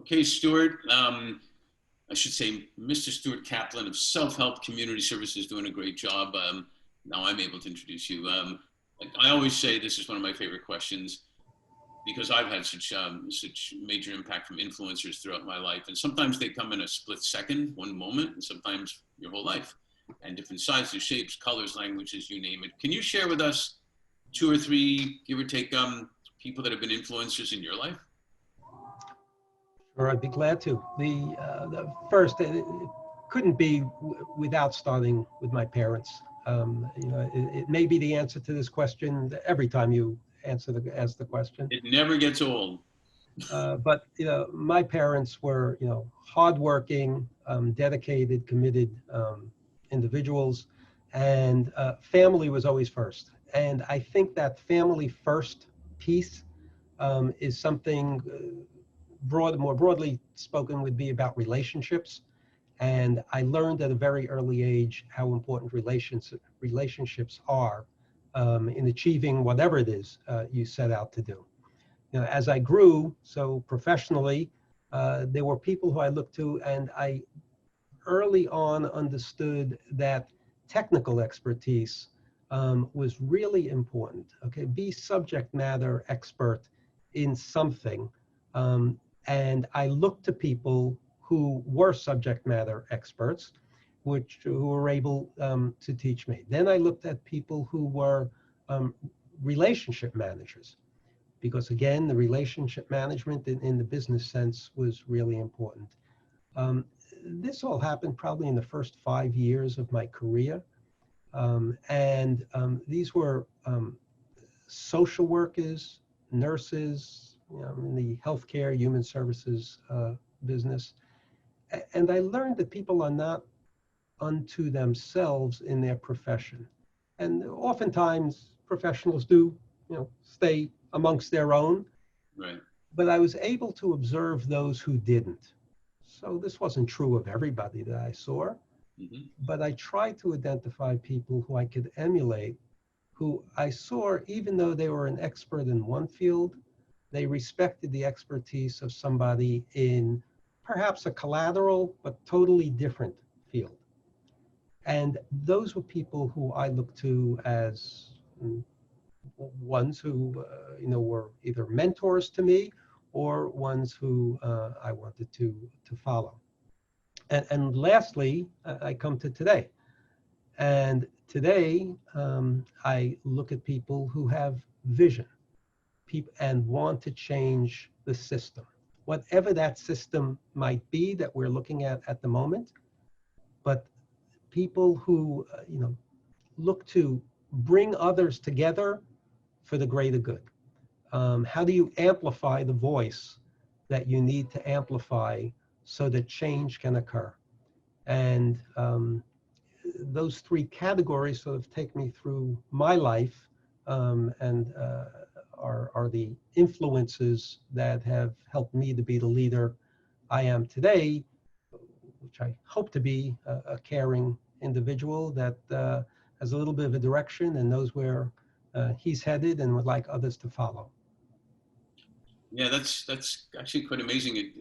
Okay, Stuart. I should say Mr. Stuart Kaplan of Self-Help Community Services, doing a great job. Now I'm able to introduce you. I always say this is one of my favorite questions because I've had such major impact from influencers throughout my life. And sometimes they come in a split second, one moment, and sometimes your whole life. And different sizes, shapes, colors, languages, you name it. Can you share with us two or three, give or take, people that have been influencers in your life? Sure, I'd be glad to. The first, it couldn't be without starting with my parents. It may be the answer to this question every time you ask the question. It never gets old. But my parents were hardworking, dedicated, committed individuals, and family was always first. And I think that family first piece is something more broadly spoken would be about relationships. And I learned at a very early age how important relationships are in achieving whatever it is you set out to do. As I grew, so professionally, there were people who I looked to, and I early on understood that technical expertise was really important. Okay, be subject matter expert in something. And I looked to people who were subject matter experts, who were able to teach me. Then I looked at people who were relationship managers, because again, the relationship management in the business sense was really important. This all happened probably in the first 5 years of my career. These were social workers, nurses, in the healthcare, human services business. And I learned that people are not unto themselves in their profession. And oftentimes professionals do, stay amongst their own. Right. But I was able to observe those who didn't. So this wasn't true of everybody that I saw, but I tried to identify people who I could emulate, who I saw, even though they were an expert in one field, they respected the expertise of somebody in perhaps a collateral but totally different field. And those were people who I looked to as ones who were either mentors to me or ones who I wanted to follow. And lastly, I come to today. And today, I look at people who have vision and want to change the system, whatever that system might be that we're looking at the moment. But people who look to bring others together for the greater good. How do you amplify the voice that you need to amplify so that change can occur? And those three categories sort of take me through my life and are the influences that have helped me to be the leader I am today, which I hope to be a caring individual that has a little bit of a direction and knows where he's headed and would like others to follow. Yeah, that's actually quite amazing.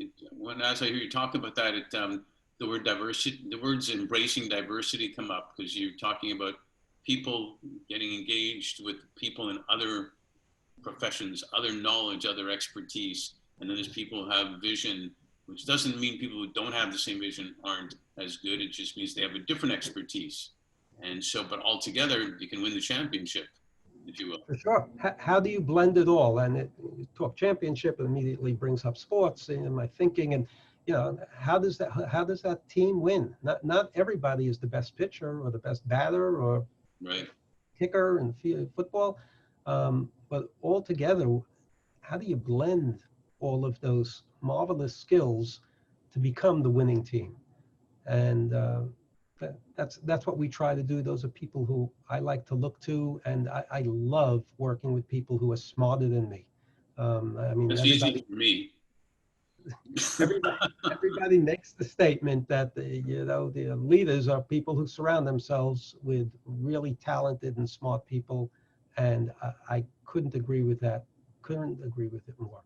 As I hear you talk about that, the word diversity, the words embracing diversity come up because you're talking about people getting engaged with people in other professions, other knowledge, other expertise, and then there's people who have vision, which doesn't mean people who don't have the same vision aren't as good. It just means they have a different expertise. And so, but all together, you can win the championship, if you will. For sure. How do you blend it all? And you talk championship, it immediately brings up sports in my thinking. And how does that team win? Not everybody is the best pitcher or the best batter or right. kicker in football, but all together, how do you blend all of those marvelous skills to become the winning team? And that's what we try to do. Those are people who I like to look to, and I love working with people who are smarter than me. I mean, it's easy for me. Everybody makes the statement that the leaders are people who surround themselves with really talented and smart people, and I couldn't agree with that. Couldn't agree with it more.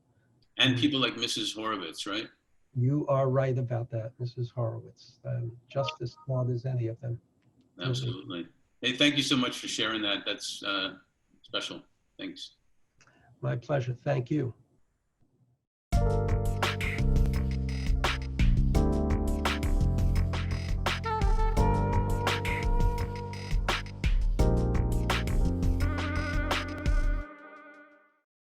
And people like Mrs. Horowitz, right? You are right about that, Mrs. Horowitz. Just as smart as any of them. Absolutely. Hey, thank you so much for sharing that. That's special. Thanks. My pleasure. Thank you.